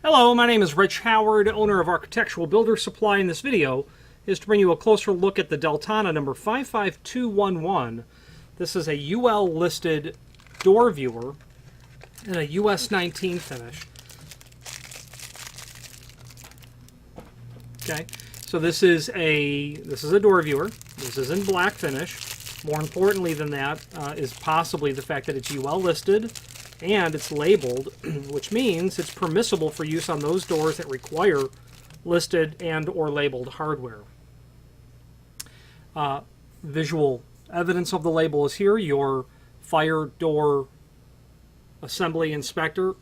Hello, my name is Rich Howard, owner of Architectural Builder Supply. In this video is to bring you a closer look at the Deltana number 55211. This is a UL listed door viewer and a US19 finish. Okay, so this is a door viewer. This is in black finish. More importantly than that is possibly the fact that it's UL listed and it's labeled, which means it's permissible for use on those doors that require listed and or labeled hardware. Visual evidence of the label is here. Your fire door assembly inspector,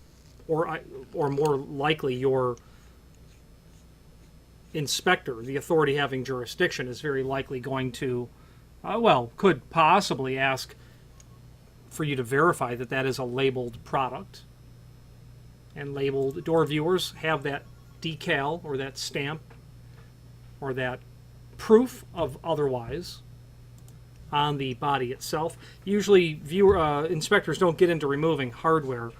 or more likely your inspector, the authority having jurisdiction, is very likely going to, could possibly ask for you to verify that that is a labeled product. And labeled door viewers have that decal or that stamp or that proof of otherwise on the body itself. Usually inspectors don't get into removing hardware.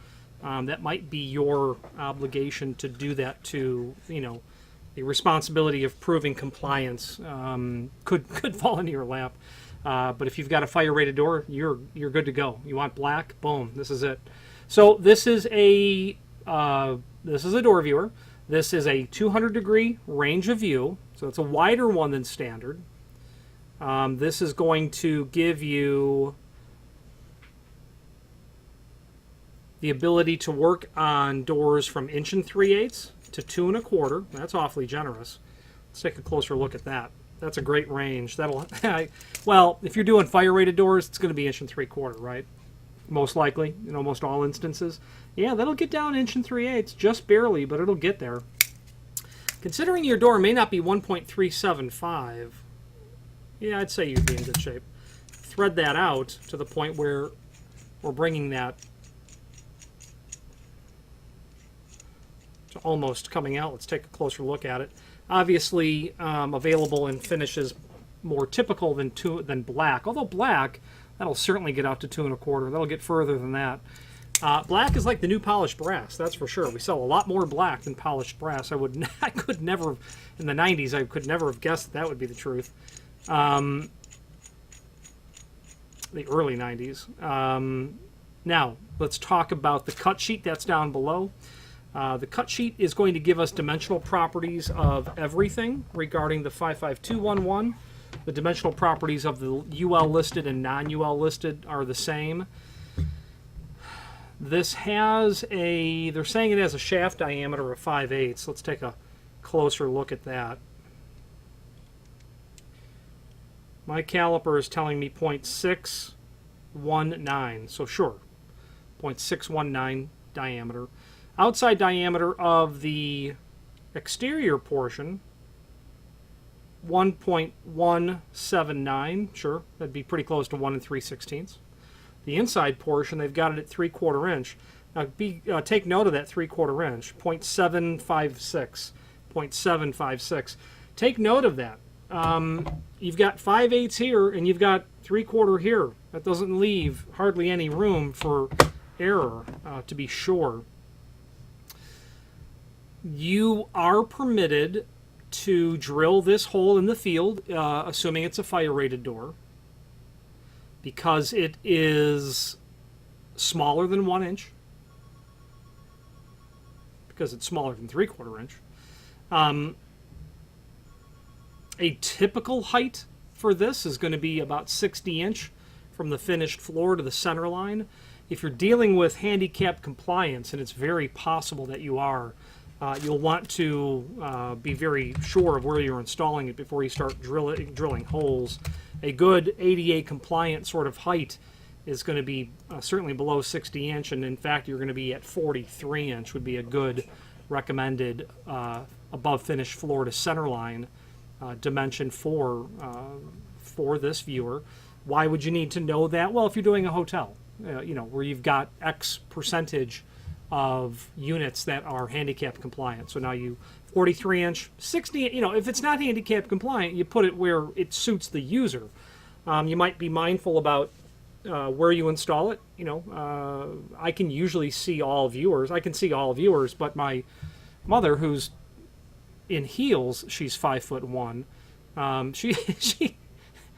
That might be your obligation to do that to, the responsibility of proving compliance could fall into your lap. But if you've got a fire-rated door, you're good to go. You want black? Boom. This is it. So this is a door viewer. This is a 200-degree range of view, so it's a wider one than standard. This is going to give you the ability to work on doors from 1 3/8 to 2 1/4. That's awfully generous. Let's take a closer look at that. That's a great range. That'll, well, if you're doing fire-rated doors, it's going to be 1 3/4, right? Most likely, in almost all instances. Yeah, that'll get down 1 3/8, just barely, but it'll get there. Considering your door may not be 1.375, yeah, I'd say you'd be in good shape. Thread that out to the point where we're bringing that to almost coming out. Let's take a closer look at it. Obviously, available in finishes more typical than black. Although black, that'll certainly get out to 2 1/4. That'll get further than that. Black is like the new polished brass, that's for sure. We sell a lot more black than polished brass. I could never, in the 90s, I could never have guessed that would be the truth. The early 90s. Now, let's talk about the cut sheet that's down below. The cut sheet is going to give us dimensional properties of everything regarding the 55211. The dimensional properties of the UL listed and non-UL listed are the same. This has they're saying it has a shaft diameter of 5/8. Let's take a closer look at that. My caliper is telling me 0.619, so sure, 0.619 diameter. Outside diameter of the exterior portion, 1.179. Sure, that'd be pretty close to 1 3/16. The inside portion, they've got it at 3/4 inch. Now, take note of that 3/4 inch, 0.756. 0.756. Take note of that. You've got 5/8 here, and you've got 3/4 here. That doesn't leave hardly any room for error, to be sure. You are permitted to drill this hole in the field, assuming it's a fire-rated door, because it is smaller than 1 inch, because it's smaller than 3/4 inch. A typical height for this is going to be about 60 inch from the finished floor to the center line. If you're dealing with handicap compliance, and it's very possible that you are, you'll want to be very sure of where you're installing it before you start drilling holes. A good ADA compliant sort of height is going to be certainly below 60 inch, and in fact you're going to be at 43 inch would be a good recommended above finished floor to center line dimension for this viewer. Why would you need to know that? Well, if you're doing a hotel, where you've got X percentage of units that are handicap compliant. So now 43 inch, 60, if it's not handicap compliant, you put it where it suits the user. You might be mindful about where you install it. I can usually see all viewers. I can see all viewers, but my mother, who's in heels, she's 5'1".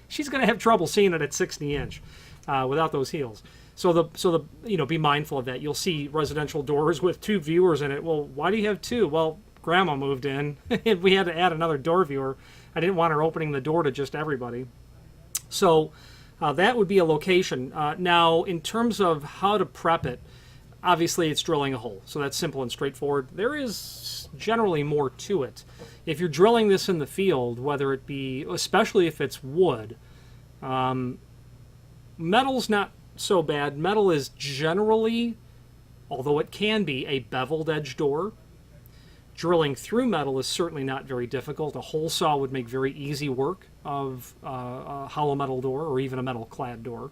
She's going to have trouble seeing it at 60 inch without those heels. So the be mindful of that. You'll see residential doors with 2 viewers in it. Well, why do you have 2? Well, Grandma moved in and we had to add another door viewer. I didn't want her opening the door to just everybody. So that would be a location. Now, in terms of how to prep it, obviously it's drilling a hole. So that's simple and straightforward. There is generally more to it. If you're drilling this in the field, whether it be, especially if it's wood, metal's not so bad. Metal is generally, although it can be, a beveled edge door. Drilling through metal is certainly not very difficult. A hole saw would make very easy work of a hollow metal door or even a metal clad door.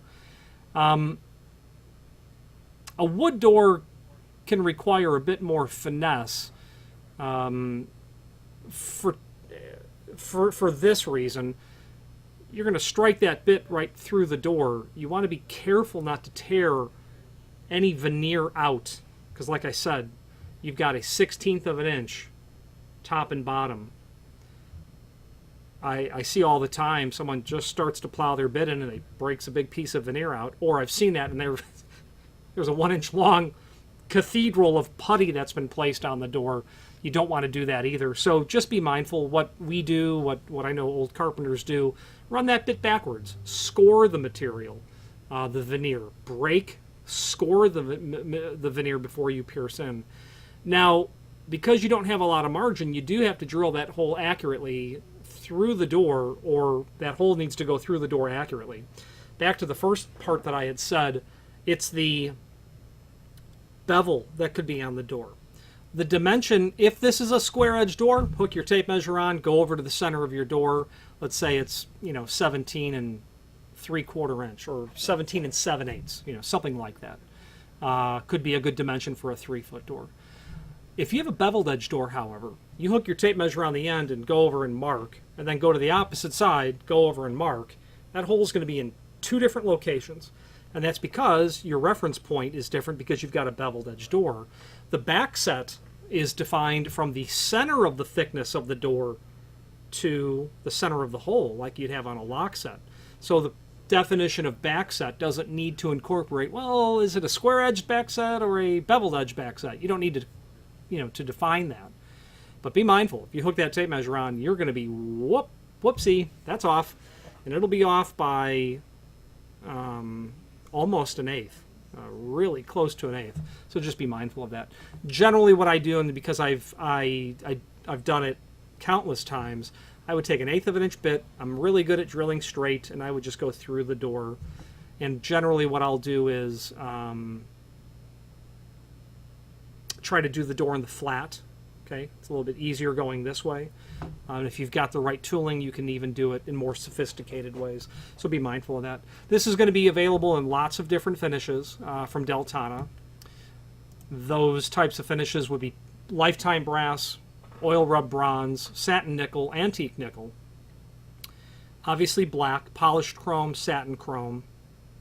A wood door can require a bit more finesse for this reason. You're going to strike that bit right through the door. You want to be careful not to tear any veneer out, because like I said, you've got a 1/16 of an inch top and bottom. I see all the time someone just starts to plow their bit in and it breaks a big piece of veneer out, or I've seen that and there's a 1-inch long cathedral of putty that's been placed on the door. You don't want to do that either. So just be mindful. What we do, what I know old carpenters do, run that bit backwards. Score the material, the veneer. Break, score the veneer before you pierce in. Now, because you don't have a lot of margin, you do have to drill that hole accurately through the door, or that hole needs to go through the door accurately. Back to the first part that I had said, it's the bevel that could be on the door. The dimension, if this is a square edge door, hook your tape measure on, go over to the center of your door. Let's say it's 17 3/4 inch or 17 7/8, something like that. Could be a good dimension for a 3-foot door. If you have a beveled edge door, however, you hook your tape measure on the end and go over and mark, and then go to the opposite side, go over and mark. That hole is going to be in 2 different locations. And that's because your reference point is different because you've got a beveled edge door. The back set is defined from the center of the thickness of the door to the center of the hole, like you'd have on a lock set. So the definition of back set doesn't need to incorporate, well, is it a square-edged back set or a beveled edge back set? You don't need to define that. But be mindful. If you hook that tape measure on, you're going to be, whoopsie, that's off. And it'll be off by almost 1/8. Really close to 1/8. So just be mindful of that. Generally what I do, and because I've done it countless times, I would take 1/8 of an inch bit. I'm really good at drilling straight, and I would just go through the door. And generally what I'll do is try to do the door in the flat. Okay, it's a little bit easier going this way. And if you've got the right tooling, you can even do it in more sophisticated ways. So be mindful of that. This is going to be available in lots of different finishes from Deltana. Those types of finishes would be lifetime brass, oil rub bronze, satin nickel, antique nickel. Obviously black, polished chrome, satin chrome,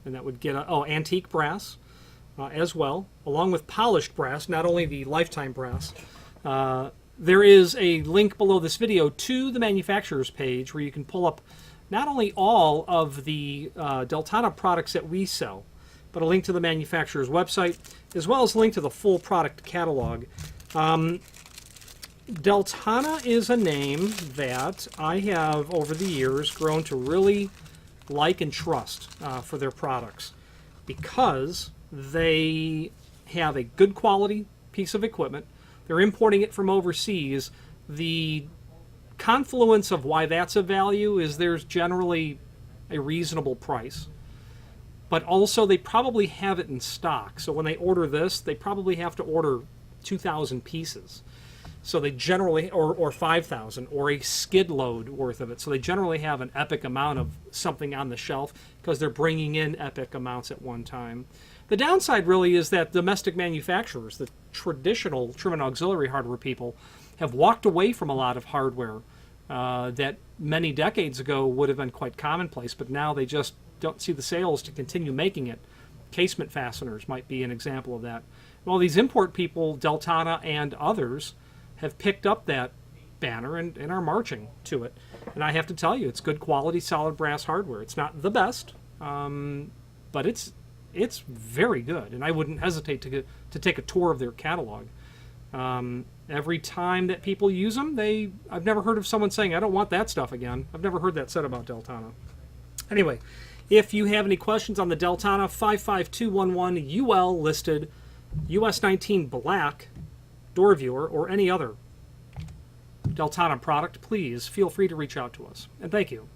and that would get antique brass as well, along with polished brass, not only the lifetime brass. There is a link below this video to the manufacturer's page where you can pull up not only all of the Deltana products that we sell, but a link to the manufacturer's website, as well as a link to the full product catalog. Deltana is a name that I have, over the years, grown to really like and trust for their products, because they have a good quality piece of equipment. They're importing it from overseas. The confluence of why that's of value is there's generally a reasonable price. But also they probably have it in stock. So when they order this, they probably have to order 2,000 pieces. So they generally, or 5,000, or a skid load worth of it. So they generally have an epic amount of something on the shelf because they're bringing in epic amounts at one time. The downside really is that domestic manufacturers, the traditional trim and auxiliary hardware people, have walked away from a lot of hardware that many decades ago would have been quite commonplace, but now they just don't see the sales to continue making it. Casement fasteners might be an example of that. Well, these import people, Deltana and others, have picked up that banner and are marching to it. And I have to tell you, it's good quality, solid brass hardware. It's not the best, but it's very good, and I wouldn't hesitate to take a tour of their catalog. Every time that people use them, I've never heard of someone saying, I don't want that stuff again. I've never heard that said about Deltana. Anyway, if you have any questions on the Deltana 55211 UL listed US19 black door viewer or any other Deltana product, please feel free to reach out to us. And thank you.